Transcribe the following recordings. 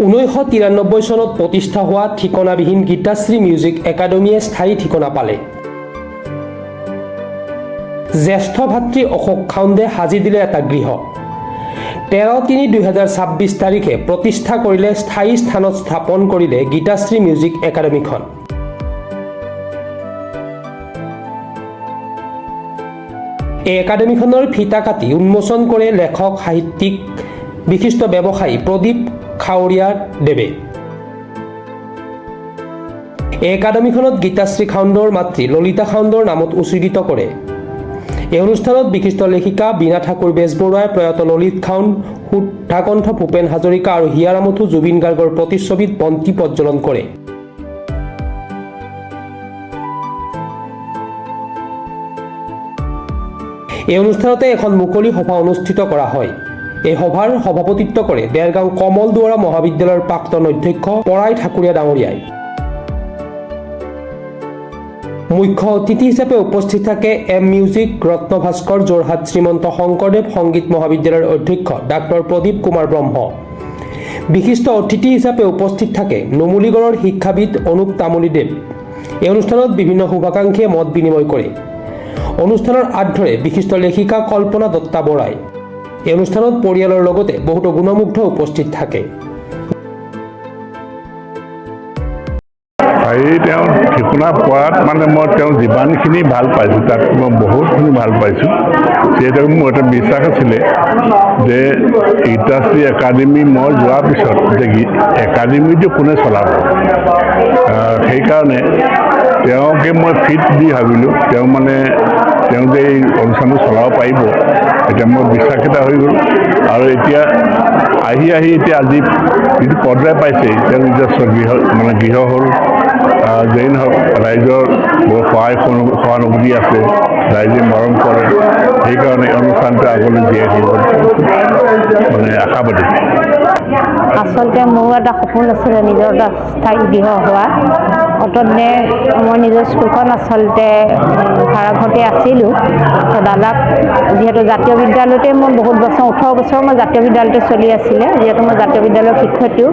1993 চনত প্ৰতিষ্ঠা হোৱা ঠিকনাবিহীন গীতাশ্ৰী মিউজিক একাডেমীয়ে স্থায়ী ঠিকনা পালে। জ্যেষ্ঠ ভাতৃ অশোক খাউণ্ডে সাজি দিলে এটা গৃহ। 13/3/2026 তাৰিখে প্ৰতিষ্ঠা কৰিলে স্থায়ী স্থানত স্থাপন কৰিলে গীতাশ্ৰী মিউজিক একাডেমীখন। এই একাডেমীখনৰ ফিতা কাটি উন্মোচন কৰে লেখক সাহিত্যিক বিশিষ্ট ব্যৱসায়ী প্ৰদীপ খাউৰীয়া দেৱে। এই একাডেমীখনত গীতাশ্ৰী খাউণ্ডৰ মাতৃ ললিতা খাউণ্ডৰ নামত উৎসৰ্গিত কৰে। এই অনুষ্ঠানত বিশিষ্ট লেখিকা বীণা ঠাকুৰ বেজবৰুৱাই প্ৰয়াত ললিত খাউণ্ড, সুধাকণ্ঠ ভূপেন হাজৰিকা আৰু হিয়াৰামঠু জুবিন গাৰ্গৰ প্ৰতিচ্ছবিত বন্তি প্ৰজ্বলন কৰে। এই অনুষ্ঠানতে এখন মুকলি সভা অনুষ্ঠিত কৰা হয়। এই সভাৰ সভাপতিত্ব কৰে দেৰগাঁও কমল দুৱাৰা মহাবিদ্যালয়ৰ প্ৰাক্তন অধ্যক্ষ পৰাই ঠাকুৰীয়া ডাঙৰীয়াই। মুখ্য অতিথি হিচাপে উপস্থিত থাকে এম মিউজিক ৰত্ন ভাস্কৰ যোৰহাট শ্ৰীমন্ত শংকৰদেৱ সংগীত মহাবিদ্যালয়ৰ অধ্যক্ষ ডাঃ প্ৰদীপ কুমাৰ ব্ৰহ্ম। বিশিষ্ট অতিথি হিচাপে উপস্থিত থাকে নুমলীগড়ৰ শিক্ষাবিদ অনুপ তামুলীদেৱ। এই অনুষ্ঠানত বিভিন্ন শুভাকাংক্ষীয়ে মত বিনিময় কৰে। অনুষ্ঠানৰ আঁত ধৰে বিশিষ্ট লেখিকা কল্পনা দত্তা বৰাই। এই অনুষ্ঠানত পৰিয়ালৰ লগতে বহুতো গুণমুগ্ধ উপস্থিত থাকে। তেওঁ ঠিকনা পোৱাত মই তেওঁ যিমানখিনি ভাল পাইছোঁ তাত মই বহুতখিনি ভাল পাইছোঁ। যিহেতু মোৰ এটা বিশ্বাস আছিলে যে গীতাশ্ৰী একাডেমী মই যোৱাৰ পিছত যে একাডেমীটো কোনে চলাব, সেইকাৰণে তেওঁকে মই ফিট দি ভাবিলোঁ। তেওঁ যে এই অনুষ্ঠানটো চলাব পাৰিব, এতিয়া মোৰ বিশ্বাস এটা হৈ গ'ল। আৰু এতিয়া আহি এতিয়া আজি যিটো পৰ্যায় পাইছে, তেওঁ নিজস্ব গৃহ হ'ল, যেই নহওক ৰাইজৰ বহুত সহানুভূতি আছে, ৰাইজে মৰম কৰে। সেইকাৰণে অনুষ্ঠানটো আগলৈ জীয়াই থাকিব আশাবাদী। আচলতে মোৰো এটা সপোন আছিলে নিজৰ এটা স্থায়ী গৃহ হোৱা। অতদিনে মই নিজৰ স্কুলখন আচলতে ভাড়াঘৰতে আছিলোঁ। দাদাক যিহেতু জাতীয় বিদ্যালয়তে মই বহুত বছৰ 18 বছৰ মই জাতীয় বিদ্যালয়তে চলি আছিলে, যিহেতু মই জাতীয় বিদ্যালয়ৰ শিক্ষয়িত্ৰীও।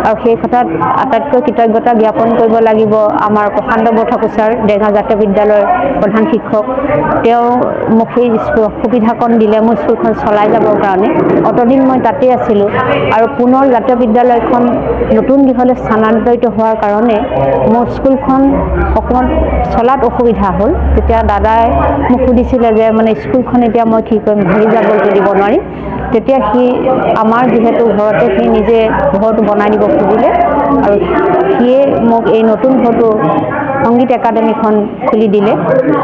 আৰু সেই কথাত আটাইতকৈ কৃতজ্ঞতা জ্ঞাপন কৰিব লাগিব আমাৰ প্ৰশান্ত বৰঠাকুৰ দেৰগাঁও জাতীয় বিদ্যালয়ৰ প্ৰধান শিক্ষক। তেওঁ মোক সেই সুবিধাকণ দিলে মোৰ স্কুলখন চলাই যাবৰ কাৰণে। অতদিন মই তাতেই আছিলোঁ আৰু পুনৰ জাতীয় বিদ্যালয়খন নতুন গৃহলৈ স্থানান্তৰিত হোৱাৰ কাৰণে মোৰ স্কুলখন অকণমান চলাত অসুবিধা হ'ল। তেতিয়া দাদাই মোক সুধিছিলে যে স্কুলখন এতিয়া মই কি কৰিম, ভাঙি যাবলৈতো দিব নোৱাৰিম। তেতিয়া আমাৰ যিহেতু ঘৰতে নিজে ঘৰটো বনাই দিব খুজিলে আৰু সিয়ে মোক এই নতুন ঘৰটো সংগীত একাডেমীখন খুলি দিলে।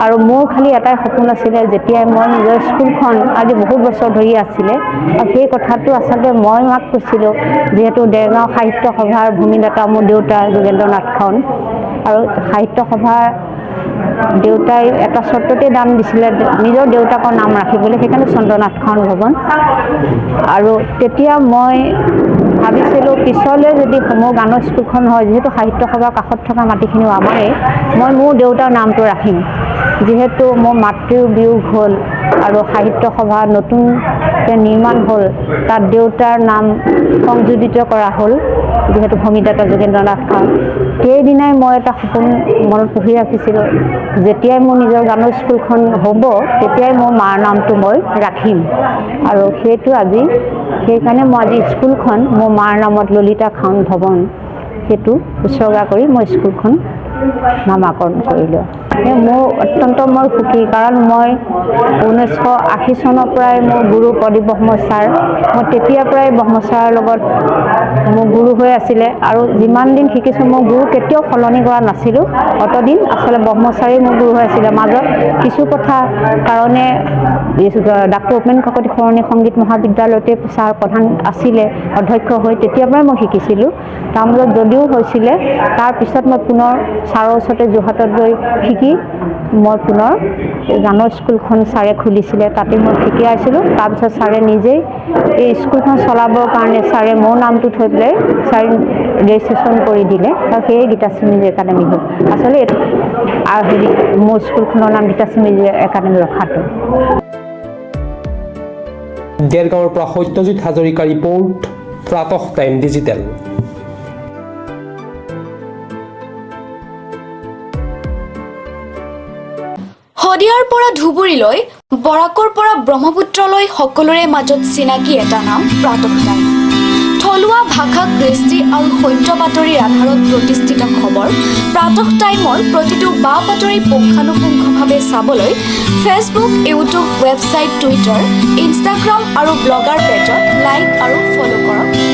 আৰু মোৰ খালি এটাই সপোন আছিলে, যেতিয়াই মই নিজৰ স্কুলখন আজি বহুত বছৰ ধৰি আছিলে, আৰু সেই কথাটো আচলতে মই মাক কৈছিলোঁ, যিহেতু দেৰগাঁও সাহিত্য সভাৰ ভূমিদাতা মোৰ দেউতা যোগেন্দ্ৰ নাথ খাউণ্ড। আৰু সাহিত্য সভাৰ দেউতাই এটা চৰ্ততে দান দিছিলে নিজৰ দেউতাকৰ নাম ৰাখিবলৈ, সেইকাৰণে চন্দ্ৰনাথ খাউণ্ড ভৱন। আৰু তেতিয়া মই ভাবিছিলোঁ পিছলৈ যদি মোৰ গানৰ স্কুলখন হয়, যিহেতু সাহিত্য সভাৰ কাষত থকা মাটিখিনিও আমাৰেই, মই মোৰ দেউতাৰ নামটো ৰাখিম। যিহেতু মোৰ মাতৃৰ বিয়োগ হ'ল আৰু সাহিত্য সভা নতুনকৈ নিৰ্মাণ হ'ল, তাত দেউতাৰ নাম সংযোজিত কৰা হ'ল, যিহেতু ভূমিদাতা যোগেন্দ্ৰ নাথ খাউণ্ড। সেইদিনাই মই এটা সপোন মনত পুহি ৰাখিছিলোঁ, যেতিয়াই মোৰ নিজৰ গানৰ স্কুলখন হ'ব, তেতিয়াই মোৰ মাৰ নামটো মই ৰাখিম। আৰু সেইটো আজি সেইকাৰণে মই আজি স্কুলখন মোৰ মাৰ নামত ললিতা খাউণ্ড ভৱন সেইটো উৎসৰ্গা কৰি মই স্কুলখন নামাকৰণ কৰিলোঁ। মোৰ অত্যন্ত মই সুখী, কাৰণ মই 1980 চনৰ পৰাই মোৰ গুৰু প্ৰদীপ ব্ৰহ্ম ছাৰ, মই তেতিয়াৰ পৰাই ব্ৰহ্ম ছাৰৰ লগত মোৰ গুৰু হৈ আছিলে। আৰু যিমান দিন শিকিছোঁ মোৰ গুৰু কেতিয়াও সলনি কৰা নাছিলোঁ। অতদিন আচলতে ব্ৰহ্ম ছাৰেই মোৰ গুৰু হৈ আছিলে। মাজত কিছু কথা কাৰণে ডাঃ উপেন কাকতি সৰণি সংগীত মহাবিদ্যালয়তে ছাৰ প্ৰধান আছিলে অধ্যক্ষ হৈ, তেতিয়াৰ পৰাই মই শিকিছিলোঁ। তাৰ মাজত যদিও হৈছিলে, তাৰপিছত মই পুনৰ ছাৰৰ ওচৰতে যোৰহাটত গৈ শিকি মই পুনৰ গানৰ স্কুলখন ছাৰে খুলিছিলে, তাতে মই শিকি আছিলোঁ। তাৰপিছত ছাৰে নিজেই এই স্কুলখন চলাবৰ কাৰণে ছাৰে মোৰ নামটো থৈ পেলাই ছাৰে ৰেজিষ্ট্ৰেশ্যন কৰি দিলে, আৰু সেয়ে গীতাশ্ৰী মিউজিক একাডেমী হ'ল। আচলতে মোৰ স্কুলখনৰ নাম গীতাশ্ৰী মিউজিক একাডেমী ৰখাটো। দেৰগাঁৱৰ পৰা সত্যজিৎ হাজৰিকা ৰিপৰ্ট, প্ৰাতঃ টাইম ডিজিটেল। শদিয়াৰ পৰা ধুবুৰীলৈ, বৰাকৰ পৰা ব্ৰহ্মপুত্ৰলৈ সকলোৰে মাজত চিনাকি এটা নাম প্ৰাতঃ টাইম। থলুৱা ভাষা, কৃষ্টি আৰু সত্য বাতৰিৰ আধাৰত প্ৰতিষ্ঠিত খবৰ প্ৰাতঃ টাইমৰ প্ৰতিটো বা বাতৰি পুংখানুপুংখভাৱে চাবলৈ Facebook, YouTube, website, Twitter, Instagram আৰু ব্লগাৰ পেজত লাইক আৰু ফ'ল' কৰক।